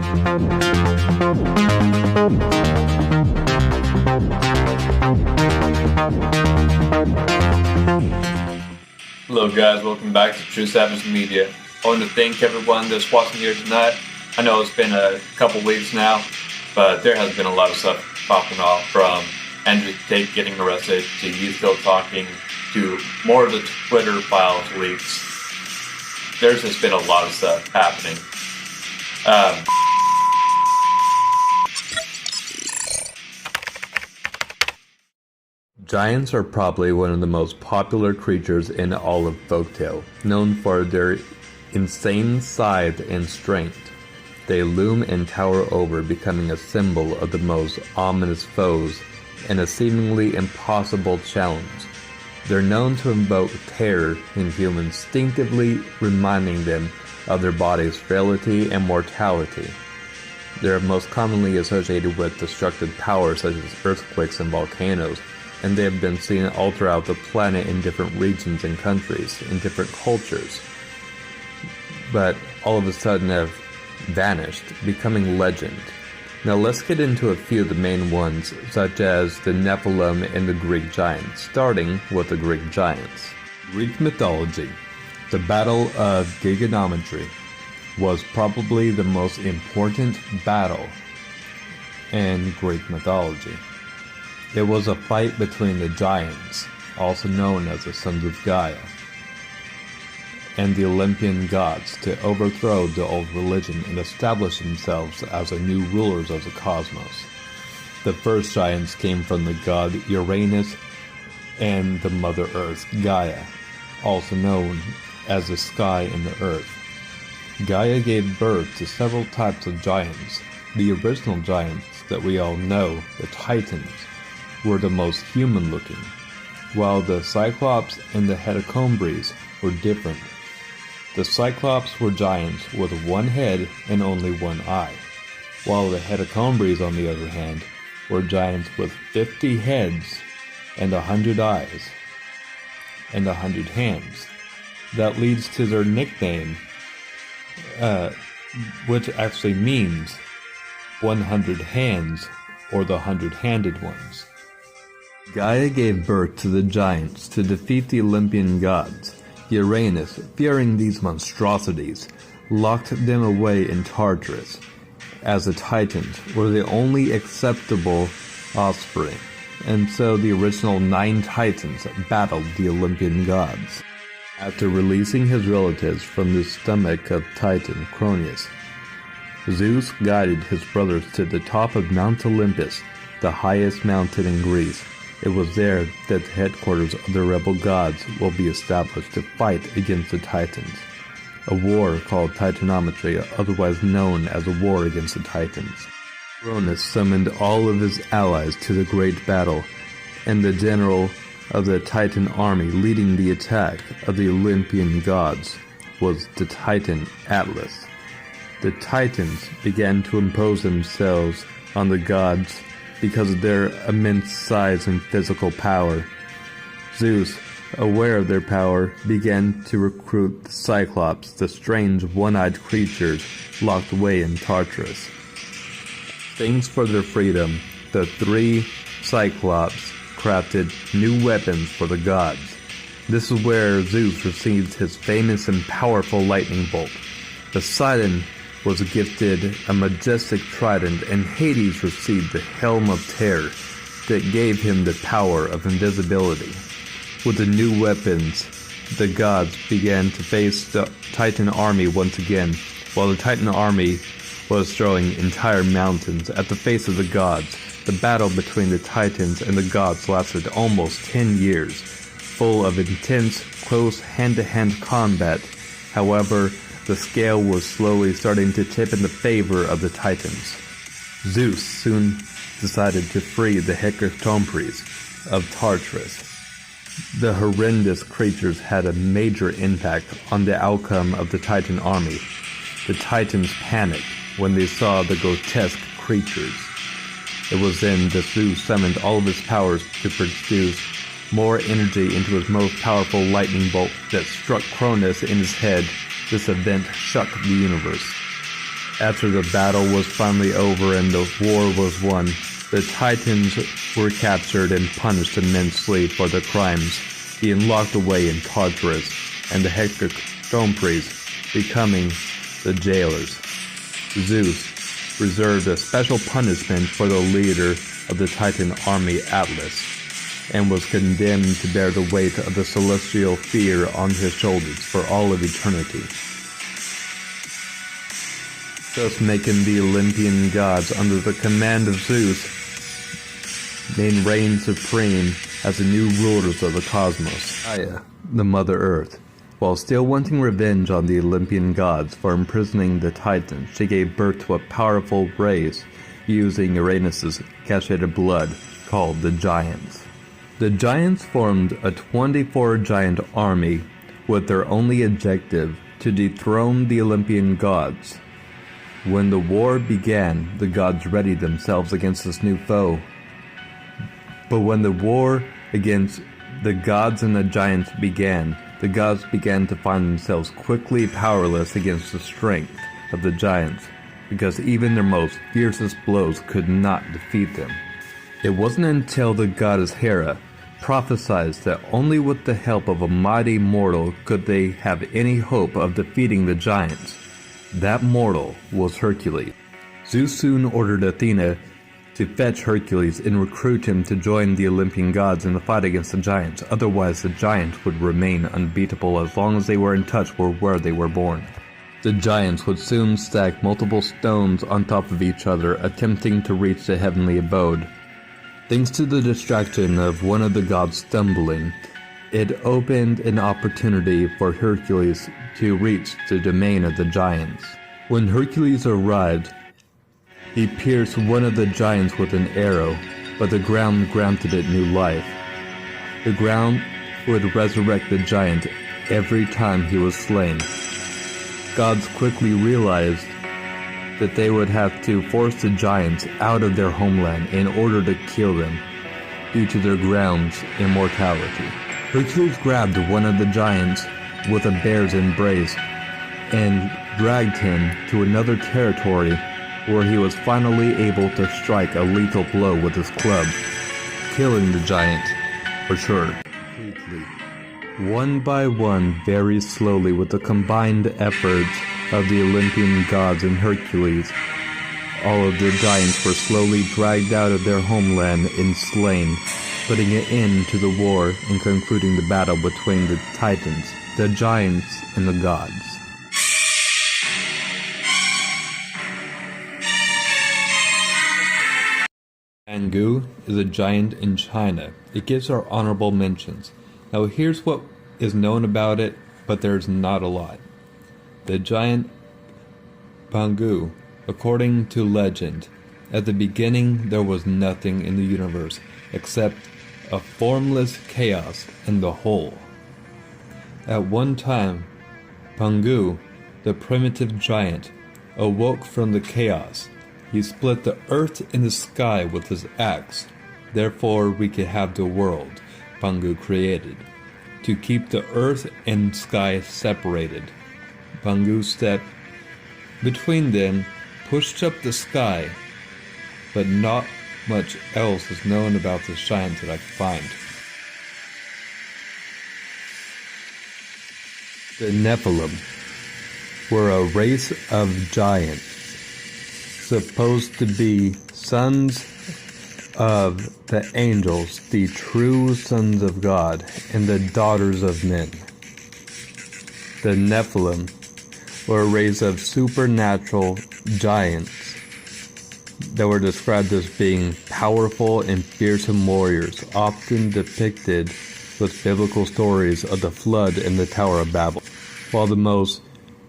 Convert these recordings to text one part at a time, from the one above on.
Hello guys, welcome back to True Savage Media. I want to thank everyone that's watching here tonight. I know it's been a couple weeks now, but there has been a lot of stuff popping off, from Andrew Tate getting arrested, to you still talking, to more of the Twitter files leaks. There's just been a lot of stuff happening. Giants are probably one of the most popular creatures in all of folktale, known for their insane size and strength. They loom and tower over, becoming a symbol of the most ominous foes and a seemingly impossible challenge. They're known to invoke terror in humans, instinctively reminding them of their body's frailty and mortality. They are most commonly associated with destructive powers such as earthquakes and volcanoes, and they have been seen all throughout the planet in different regions and countries, in different cultures. But all of a sudden have vanished, becoming legend. Now let's get into a few of the main ones, such as the Nephilim and the Greek giants, starting with the Greek giants. Greek mythology. The Battle of Gigantomachy was probably the most important battle in Greek mythology. It was a fight between the giants, also known as the sons of Gaia, and the Olympian gods to overthrow the old religion and establish themselves as the new rulers of the cosmos. The first giants came from the god Uranus and the Mother Earth, Gaia, also known as the sky and the earth. Gaia gave birth to several types of giants. The original giants that we all know, the Titans, were the most human-looking, while the Cyclops and the Hecatombres were different. The Cyclops were giants with one head and only one eye, while the Hecatombres, on the other hand, were giants with 50 heads and 100 eyes and 100 hands. That leads to their nickname, which actually means 100 hands, or the 100-handed ones. Gaia gave birth to the giants to defeat the Olympian gods. Uranus, fearing these monstrosities, locked them away in Tartarus, as the Titans were the only acceptable offspring, and so the original 9 Titans battled the Olympian gods. After releasing his relatives from the stomach of Titan Cronus, Zeus guided his brothers to the top of Mount Olympus, the highest mountain in Greece. It was there that the headquarters of the rebel gods will be established to fight against the Titans. A war called Titanomachy, otherwise known as a war against the Titans. Cronus summoned all of his allies to the great battle, and the general of the Titan army leading the attack of the Olympian gods was the Titan Atlas. The Titans began to impose themselves on the gods because of their immense size and physical power. Zeus, aware of their power, began to recruit the Cyclops, the strange one-eyed creatures locked away in Tartarus. Thanks for their freedom, the 3 Cyclops crafted new weapons for the gods. This is where Zeus received his famous and powerful lightning bolt. Poseidon was gifted a majestic trident, and Hades received the Helm of Terror that gave him the power of invisibility. With the new weapons, the gods began to face the Titan army once again, while the Titan army was throwing entire mountains at the face of the gods. The battle between the Titans and the gods lasted almost 10 years, full of intense, close hand-to-hand combat. However, the scale was slowly starting to tip in the favor of the Titans. Zeus soon decided to free the Hecatombres of Tartarus. The horrendous creatures had a major impact on the outcome of the Titan army. The Titans panicked when they saw the grotesque creatures. It was then that Zeus summoned all of his powers to produce more energy into his most powerful lightning bolt that struck Cronus in his head. This event shook the universe. After the battle was finally over and the war was won, the Titans were captured and punished immensely for their crimes, being locked away in Tartarus, and the Hecatombres becoming the jailers. Zeus reserved a special punishment for the leader of the Titan army, Atlas, and was condemned to bear the weight of the celestial fear on his shoulders for all of eternity, thus making the Olympian gods under the command of Zeus reign supreme as the new rulers of the cosmos. Gaia, the Mother Earth, while still wanting revenge on the Olympian gods for imprisoning the Titans, she gave birth to a powerful race using Uranus's castrated blood called the Giants. The Giants formed a 24-giant army with their only objective to dethrone the Olympian gods. When the war began, the gods readied themselves against this new foe. But when the war against the gods and the giants began, the gods began to find themselves quickly powerless against the strength of the giants, because even their most fiercest blows could not defeat them. It wasn't until the goddess Hera prophesied that only with the help of a mighty mortal could they have any hope of defeating the giants. That mortal was Hercules. Zeus soon ordered Athena to fetch Hercules and recruit him to join the Olympian gods in the fight against the giants. Otherwise, the giants would remain unbeatable as long as they were in touch with where they were born. The giants would soon stack multiple stones on top of each other, attempting to reach the heavenly abode. Thanks to the distraction of one of the gods stumbling, it opened an opportunity for Hercules to reach the domain of the giants. When Hercules arrived, he pierced one of the giants with an arrow, but the ground granted it new life. The ground would resurrect the giant every time he was slain. Gods quickly realized that they would have to force the giants out of their homeland in order to kill them, due to their ground's immortality. Hercules grabbed one of the giants with a bear's embrace and dragged him to another territory where he was finally able to strike a lethal blow with his club, killing the giant for sure. Completely. One by one, very slowly, with the combined efforts of the Olympian gods and Hercules, all of the giants were slowly dragged out of their homeland and slain, putting an end to the war and concluding the battle between the Titans, the giants, and the gods. Pangu is a giant in China. It gives our honorable mentions. Now here's what is known about it, but there's not a lot. The giant Pangu, according to legend, at the beginning there was nothing in the universe except a formless chaos in the whole. At one time, Pangu, the primitive giant, awoke from the chaos. He split the earth and the sky with his axe. Therefore we could have the world Pangu created. To keep the earth and sky separated, Pangu stepped between them, pushed up the sky, but not much else is known about this giant that I could find. The Nephilim were a race of giants, supposed to be sons of the angels, the true sons of God, and the daughters of men. The Nephilim were a race of supernatural giants that were described as being powerful and fearsome warriors, often depicted with biblical stories of the flood and the Tower of Babel. While the most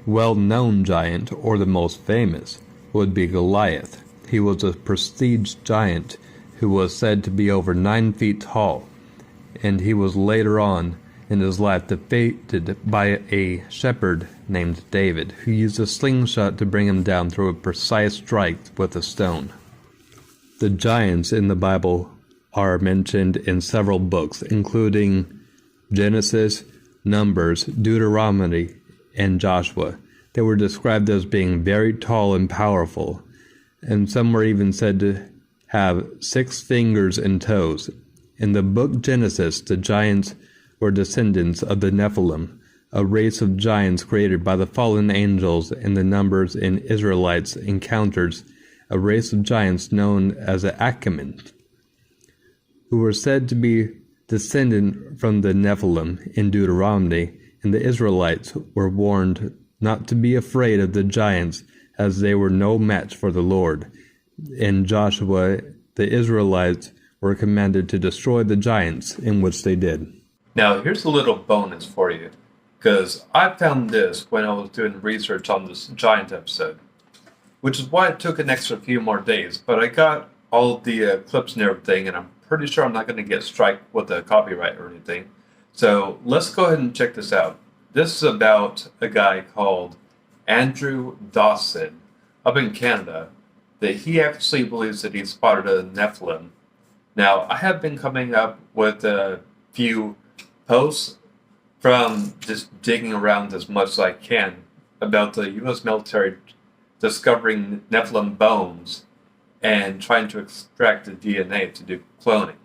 well-known giant, or the most famous, would be Goliath. He was a prestige giant who was said to be over 9 feet tall, and he was later on in his life defeated by a shepherd named David, who used a slingshot to bring him down through a precise strike with a stone. The giants in the Bible are mentioned in several books, including Genesis, Numbers, Deuteronomy, and Joshua. They were described as being very tall and powerful, and some were even said to have 6 fingers and toes. In the book Genesis, the giants were descendants of the Nephilim, a race of giants created by the fallen angels, and the numbers in Israelites encounters a race of giants known as the Achaemenid, who were said to be descendant from the Nephilim in Deuteronomy, and the Israelites were warned not to be afraid of the giants, as they were no match for the Lord. In Joshua, the Israelites were commanded to destroy the giants, in which they did. Now, here's a little bonus for you, because I found this when I was doing research on this giant episode, which is why it took an extra few more days, but I got all of the clips and everything, and I'm pretty sure I'm not going to get strike with the copyright or anything. So let's go ahead and check this out. This is about a guy called Andrew Dawson up in Canada, that he actually believes that he spotted a Nephilim. Now, I have been coming up with a few posts from just digging around as much as I can about the U.S. military discovering Nephilim bones and trying to extract the DNA to do cloning.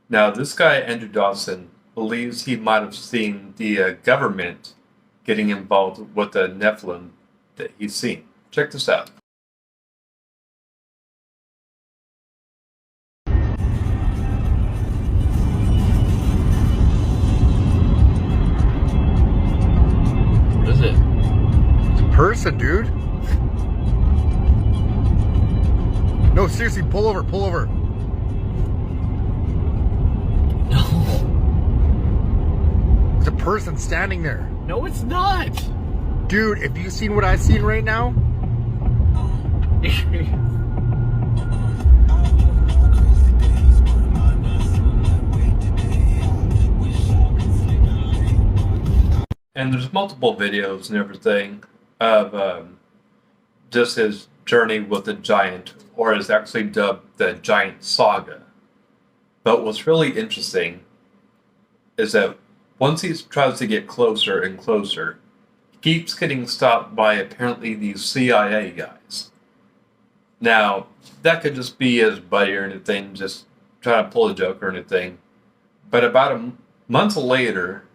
Now, this guy, Andrew Dawson, believes he might have seen the government getting involved with the Nephilim that he's seen. Check this out. What is it? It's a person, dude. No, seriously, pull over, pull over. No. It's a person standing there. No, it's not. Dude, if you seen what I seen right now? And there's multiple videos and everything of just his journey with the giant, or is actually dubbed the Giant Saga. But what's really interesting is that once he tries to get closer and closer, he keeps getting stopped by apparently these CIA guys. Now, that could just be his buddy or anything, just trying to pull a joke or anything. But about a month later,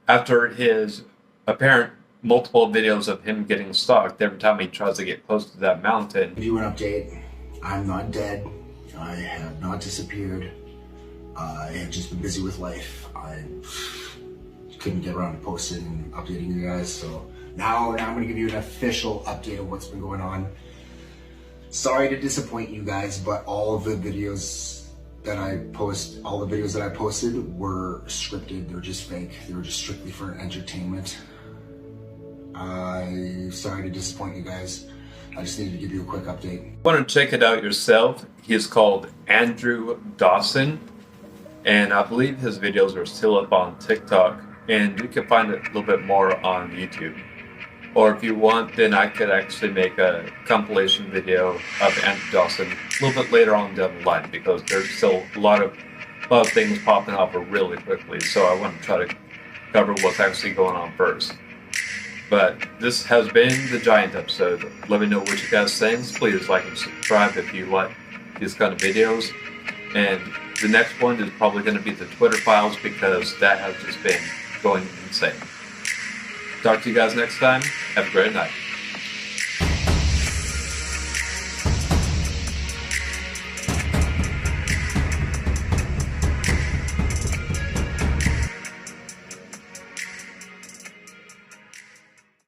after his apparent multiple videos of him getting stalked every time he tries to get close to that mountain. Give you an update. I'm not dead. I have not disappeared. I have just been busy with life. I couldn't get around to posting and updating you guys, so now I'm going to give you an official update of what's been going on. Sorry to disappoint you guys, but all of the videos that I posted were scripted. They're just fake. They were just strictly for entertainment. I'm sorry to disappoint you guys. I just needed to give you a quick update. Want to check it out yourself? He's called Andrew Dawson, and I believe his videos are still up on TikTok, and you can find it a little bit more on YouTube. Or if you want, then I could actually make a compilation video of Andrew Dawson a little bit later on down the line, because there's still a lot of things popping up really quickly, so I want to try to cover what's actually going on first. But this has been the Giant episode. Let me know what you guys think. Please like and subscribe if you like these kind of videos. And the next one is probably going to be the Twitter files, because that has just been going insane. Talk to you guys next time. Have a great night.